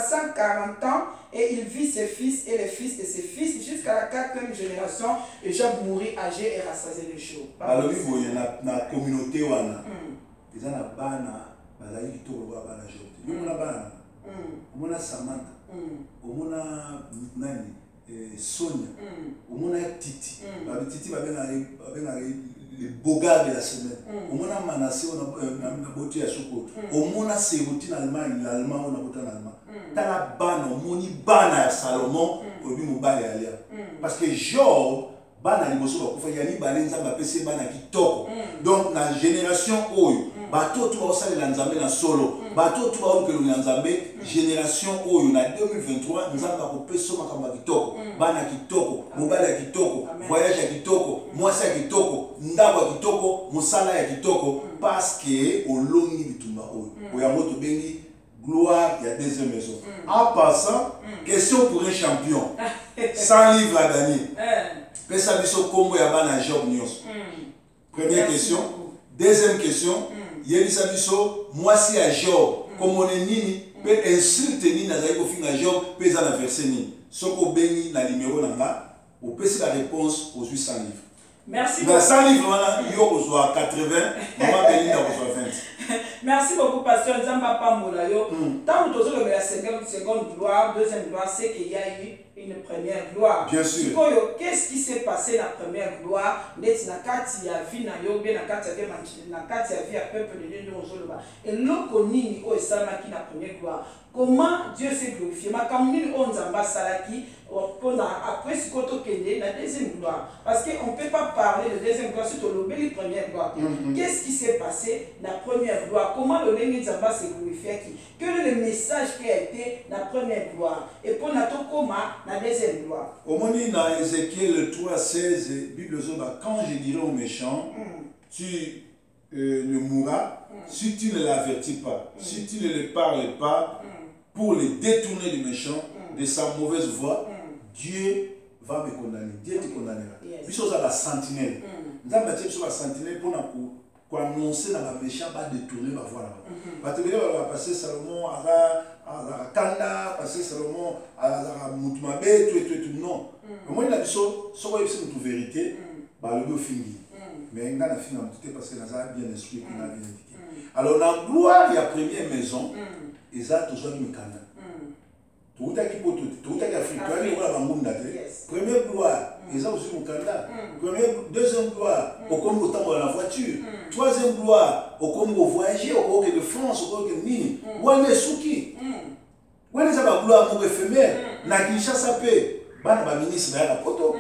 140 ans et il vit ses fils et les fils de ses fils jusqu'à la 4e génération. Et Job mourut âgé et rassasié de chaud. Alors, il y a une communauté ils ont un bana, bazali kitoko ba bana Job. On a bana. On a Samantha. On a nani Sonia. On a Titi. Titi va bien les bogards de la semaine. On a Manassé, on a beauté à Soko. On a Sérouti en Allemagne, l'Allemand, on a beauté en Allemagne. Dans la bana, on a bana Salomon pour lui mobile aller. Parce que Job bana liboso ba kufa yani balenza ba pese bana kitoko. Donc na génération oyo bato tu ba osala nzambe na solo bato tu ba okelo nzambe génération oyo na 2023 nzamba ko peso makamba kitoko bana kitoko mobile ya kitoko voyage ya kitoko mwasa ya kitoko ndabo ya kitoko musala ya kitoko parce que olongi bitumba oyo oyango to bengi gloire ya deuxième maison. En passant, question pour un champion 100 livres à gagner. Pesa biso kombo ya bana Job nyonso. Première question. Deuxième question. Yebisa biso mwasi ya Job komone nini pe insulte nini nazali ko finga Job pesa na verset nini. Soko bengi na numéro nanga ou pesa la réponse aux 800 livres. Merci beaucoup. Dans 100 livres là, yo reçoit 80, maman Belinda reçoit 20. Merci beaucoup, pasteur Nzamba Pambola. Tant que tu as la seconde gloire, deuxième gloire, c'est qu'il y a eu une première gloire. Bien sûr. Qu'est-ce qui s'est passé la première gloire? Net nakati ya vi na yo be nakati ya ve nakati ya vi ya peuple de Dieu ozoloba. Et loko nini o esama ki na première gloire. Comment Dieu s'est glorifié? Ma kamini on Nzamba salaki après ce koto kende la deuxième gloire. Parce qu'on ne peut pas parler de deuxième gloire si tu as la première gloire. Qu'est-ce qui s'est passé la première gloire? Comment le Lengi Nzamba s'est glorifié? Quel est le message qui a été la première gloire? Et pour Nato Koma, la deuxième gloire. Au moment dans Ézéchiel 3,16, Bible zoba, quand je dirai aux méchants, tu ne mourras, si tu ne l'avertis pas, si tu ne le parles pas, pour les détourner du méchant, de sa mauvaise voie, Dieu va me condamner. Dieu te condamnera. Biso za la sentinelle. Nzamba tie biso la sentinelle pour annoncer dans la méchant va détourner ma voie là. Parce que va passer Salomon à Kanda, passer Salomon à Mutmabe, tout non. Moi il a biso so va biso toute vérité, ba le go fingi. Mais il a fini en tout parce que Nazar bien instruit qu'on a bien indiqué. Alors la gloire il y a première maison, et ça toujours une Kanda. Tout à qui pour tout à Afrique, tu as la Bambounda. Première gloire, ils ont aussi mon candidat. Deuxième gloire, au Congo, autant dans la voiture. Troisième gloire, au Congo, voyager, au Congo de France, au Congo de Mini. Où est le Souki? Où est la gloire pour éphémère? Na Kinshasa paix, ban ministre de la poto.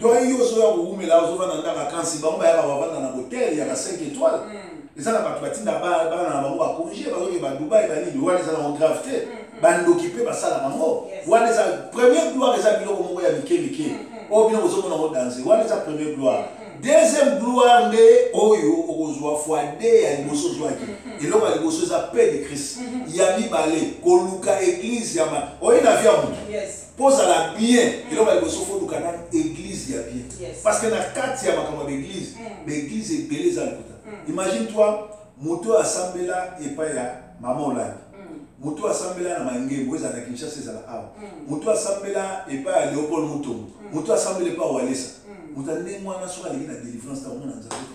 Doit y avoir où mais là, on va dans la vacances, on va dans un hôtel, il y a 5 étoiles. Et ça, la partie là-bas, on va congé, on va Dubaï, on va grafter. Bando occupé par ça la maman. wana eza première gloire eza biloko moko ya mike mike oyo bino kozomona ngo danse wana eza première gloire deuxième gloire nde oyo okozwa fois de ya liboso ozwaki eloko ya liboso eza paix de Christ ya mibale koluka église ya oyo na vie ya moto pozala bien eloko ya liboso foluka na église ya bien parce que na kati ya makambo ya baéglise baéglise ebele eza lokuta imagine toi moto asambela epai ya mama olandi moto asambela na mangembo ezala na Kinshasa ezala awa moto asambela epai ya Léopold Mutombo moto asambela epai ya Walesa moto ande mwana soki alingi na délivrance ta omona nzambe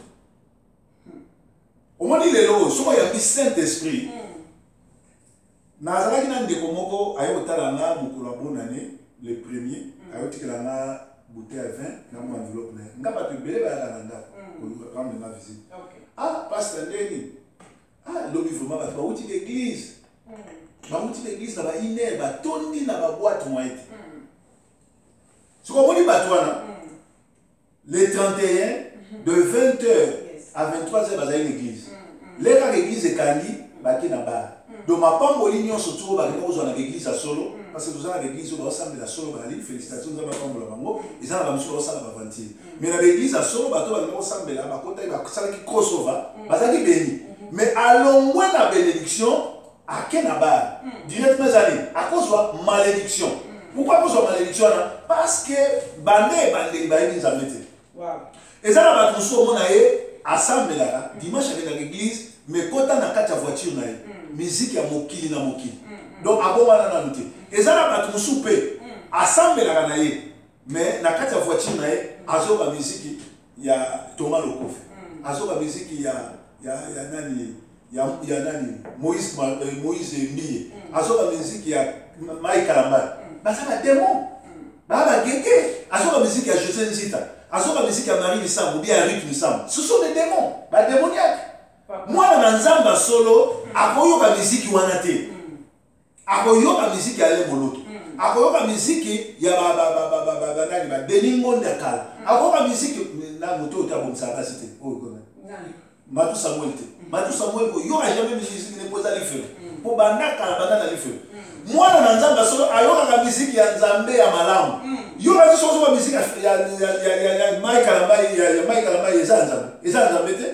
omoni lelo soki oyambi Saint Esprit nazalaki na ndeko moko aye kotala nga mokolo ya bonane le premier aye kotikela nga bouteille ya vin na mwa enveloppe na ye nga bato ebele bayaka na ndako rendre ma visite ah pasteur ndeni ah lobi vraiment bato bauti l'église bauti l'église na bainer batondi na baboite moite soki omoni bato wana le 31 de 20h à 23h bazali l'église leka l'église ekandi baki na bar donc mapamboli nyonso tuko bakenda kozwa na l'église ya solo parce que toza na l'église oyo baosambela solo bazali félicitations nzambe apambola bango eza na bamosusu baosala bavantire mais na l'église ya solo bato bakenda kosambela bakotaki basalaki crossover bazalaki béni mais alongwe na bénédiction ake na bar directement ezali akozwa malédiction pourquoi akozwa malédiction wana parce que bande ebandeli bayebi nzambe te eza na bato mosusu omona ye asambelaka dimanche akendaka église mais kota na kati ya voiture na ye musique ya mokili na mokili donc abongwana nanu te eza na bato mosusu mpe asambelaka na ye mais na kati ya voiture na ye azoka musique ya Thomas Lokofe azoka musique ya nani Moïse Mbiye azoka musique ya Mike Kalamba baza badémon baa bagege azoka musique ya José Nzita azoka musique ya Marie Misambo bien ya Rick Misambo ce sont des démons badémoniaque mwana na nzamba solo akoyoka musique wana te akoyoka musique ya Ale Moloto akoyoka musique ya nani ba Deningonde kala akoyoka musique na moto otabomisa basi te oyo kona Matu Samuel te Matu Samuel ko yo a jamais musique ne posa lifelo po bandaka na bandana lifelo mwana na nzamba solo ayoka musique ya nzambe ya malamu yo ka soso ba musique ya Mike Kalamba ya Mike Kalamba eza nzambe te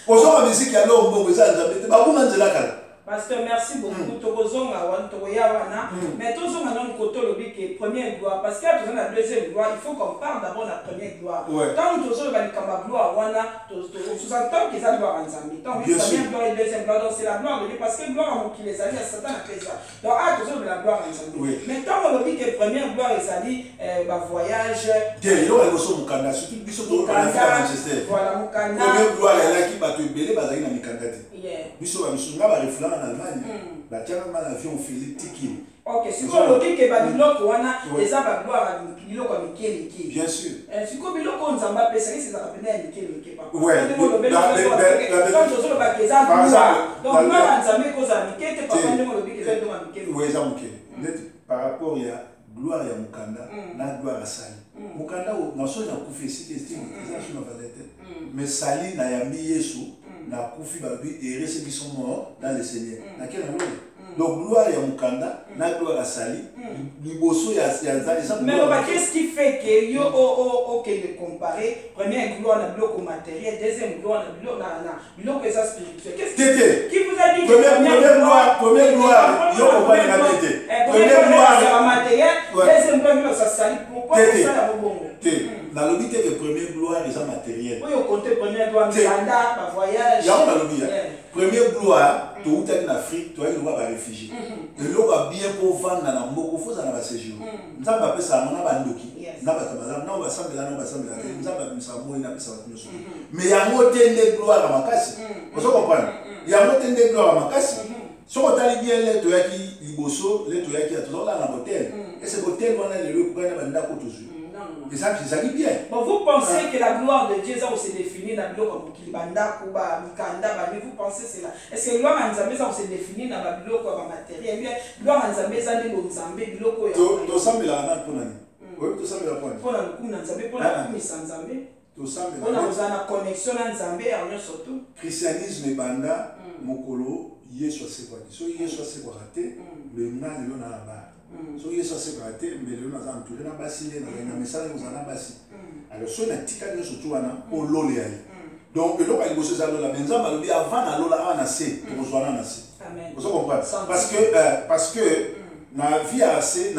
ozoka musique ya Lombo eza nzambe te bakuna nzela kala. Pasteur, merci beaucoup. Tokozonga wan tokoya wana. Mais tozonga non koto lobi que première gloire parce que tu as la deuxième gloire, il faut qu'on parle d'abord de la première gloire. Tant que tozo ba likamba gloire wana, sous-entend que ça gloire en Zambie. Tant que première gloire et deuxième gloire, donc c'est la gloire de Dieu parce que gloire à qui les alliés à Satan a fait ça. Donc tozo la gloire en Zambie. Mais tant que lobi que première gloire et sali ba voyage. Tiens, yo ba so mukanda surtout biso to ba na Manchester. Voilà mukanda. Première gloire là qui ba to belé ba zali na mikanda te. Biso ba misunga ba refla en Allemagne, la tiara mal avion Philippe Tiki. Ok, si vous voulez que Babiloko wana les a ba gloire à biloko Miké. Bien sûr. Si vous biloko on s'en va passer c'est ça appelé Miké papa. Ouais. Donc gloire en Zambie cause à Miké te papa ndemo lobi que de Miké. Oui, ça Miké. Par rapport à gloire ya Mukanda na gloire à Sali. Mukanda na so na kufi c'était ça sur ma valette. Mais Sali na yambi Yesu na kufi babi et ceux qui sont morts dans le Seigneur. Na quel endroit? Donc gloire ya Mukanda na gloire à Sali. Liboso ya Zali. Mais qu'est-ce qui fait que yo OK de comparer première gloire na bloc matériel, deuxième gloire na bloc na ça spirituel. Qu'est-ce qui vous a dit première gloire yo ko pas na tete. Première gloire c'est matériel, deuxième gloire ça Sali. Pourquoi ça la bongo? Dans le but que première gloire est matériel. Oui, au côté première gloire, mandat, ma voyage. Première gloire, tu es en Afrique, tu es un réfugié. Et là, tu as bien pour vendre dans le monde, il faut aller séjour. Nous avons appelé ça, nous avons ndoki. Nous avons assemblé là, nous avons assemblé là, nous avons appelé ça, nous avons appelé ça. Mais il y a un autre de gloire à ma casse. Vous comprenez? Il y a un autre de gloire à ma casse. Si on a bien les toyaki, liboso, les toyaki, tout dans la hôtel. Et ce hôtel, on a les lieux pour gagner un toujours. Et ça bien. Bon, vous pensez que la gloire de Dieu, ça se définit dans le comme Kilibanda, Kuba, Mikanda, mais vous pensez c'est là. Est-ce que gloire en Zambie, ça se définit dans le bloc comme matériel? Bien, gloire en Zambie, ça n'est pas Zambie, bloc comme. Tu sembles là pour l'année. Oui, tu sembles là pour l'année. Pour la coup, en Zambie, pour la coup, sans Zambie. Tu sembles là. On a une connexion en Zambie, en surtout. Christianisme et banda, Mokolo, Yesu c'est quoi? So Yesu c'est quoi raté? Le mal, il y en a là-bas. soki yesu asekaka te mbele oyo naza entouré na basi nde nazali na misala ozala na basi alors soki natika nyonso tu wana olola ye donc eloko ya liboso eza lola me nzambe alobi avant nalola awa na se tokozwana na se ozo comprendre parce que na vie RC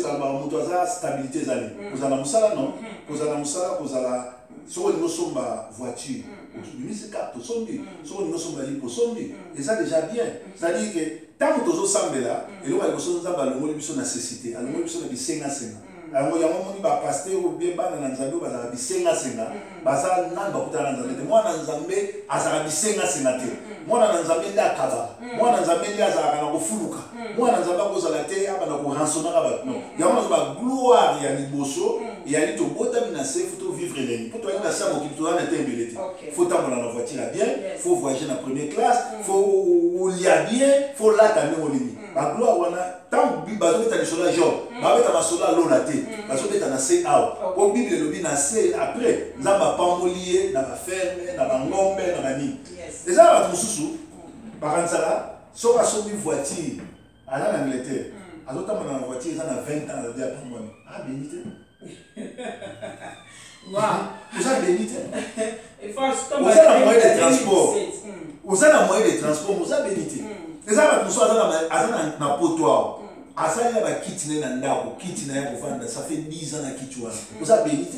balobaka moto aza stabilité ezali kozala mosala non kozala mosala kozala soki olingi osomba voiture obimisi carte osombi soki olingi osomba lipo osombi eza déjà bien c'est-à-dire que ntango tozosambela eloko ya liboso nzambe alongoli biso na cécité alongoli biso na bisengasenga yango moni bapaster obie bana na nzambe oyo bazalaka bisengasenga baza nani bakutana na nzambe te mwana na nzambe azalaka bisengasenga te mwana na nzambe nde akabaka mwana na nzambe nde azalaka na kofuluka mwana na nzambe akozala te abana koransonaka bato yango nazoba gloire ya liboso eyali tobotami na se fo tovivre elengi mpo toyali na se ya mokili tozala na te ebele te fo tambola na voiture ya bien fo voyager na première classe fo olia bien fo lata ndenge olingi bagloire wana ntango bazobeta lisolo ya job babeta masolo alona te bazobeta na se awa po bible elobi na se après nzambe apamboli ye na baferme na bangombe na banini eza na bato mosusu bakanisaka soki asombi voiture aza na angleterre azotambola na voiture eza na 20 ans azadi apambwami abeni te oza beni te oza na moyen de transport oza na moyen de transport oza beni te eza bato mosusu aza na poto awa asali na bakiti na ye na ndako kiti na ye kovanda ça fait 10 ans na kiti wana oza beni te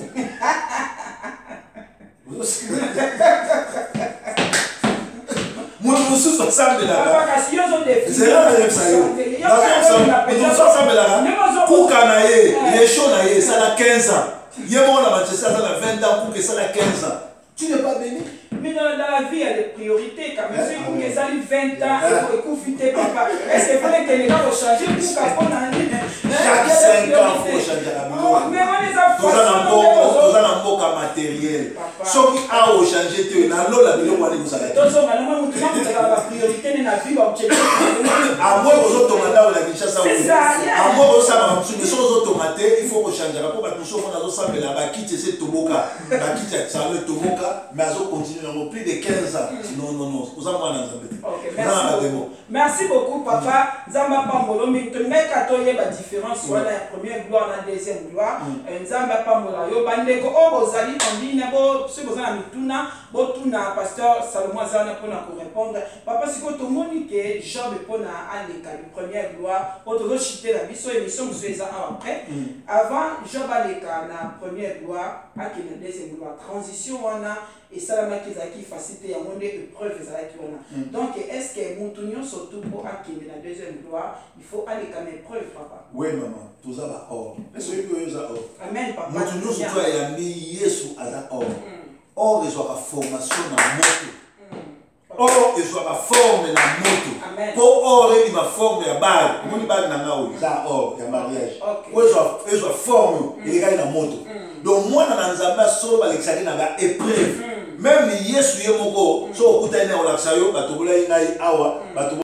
moto mosusu asambelaka asambelaka kuka na ye lesho na ye esala 15 ans ye moko na Manchester aza na 20 ans kuka esala 15 ans tu n'es pas béni. Mais dans la vie, il y a des priorités. Quand même, si vous avez 20 ans et vous écoutez papa, est-ce que vous voulez que les gens vont changer pour qu'on a chaque 5 ans, il faut changer la vie. Mais on les a tous en mboka matériel. Ceux qui ont changé, na lola bilo wali musala. Tous on a même la priorité dans la vie objectif. À moi aux automates ou la Kinshasa. À moi aux sama mais sur aux automates, il faut changer rapport parce que nous sommes dans nos sambe là, quitter cette toboka, quitter ça le toboka, mais azo continuer dans plus de 15 ans. Non non non, vous en moi dans OK, merci beaucoup papa. Zamba pambolo mais tu mets katoye ba différence soit la première gloire la deuxième gloire. Nzamba pambola yo bandeko o bozali en ligne bo ce bozana mituna bo tuna pasteur Salomon Zana pour répondre. Papa siko to monique Job pona aleka de première gloire o to chiter la biso émission vous eza après. Avant Job aleka na première gloire à qui na deuxième gloire transition wana et salama kizaki facilité ya monde épreuve ezalaki wana. Donc est-ce que mutunyo surtout pour akende la deuxième gloire il faut aller comme épreuve papa. Oui maman, tout ça va or. Est-ce que vous avez or? Amen papa. Mutunyo surtout ya mi Yesu aza or. Or ils ont la formation na moto. Or ils ont la forme na moto. Pour or il ma forme ya bag. Moni bag na ngao za or ya mariage. Ils ont forme il est na moto. Donc moi na nzamba solo ba l'examen na ba épreuve. Même Yesu yemoko so okutana na olaxayo batobola ngai awa bato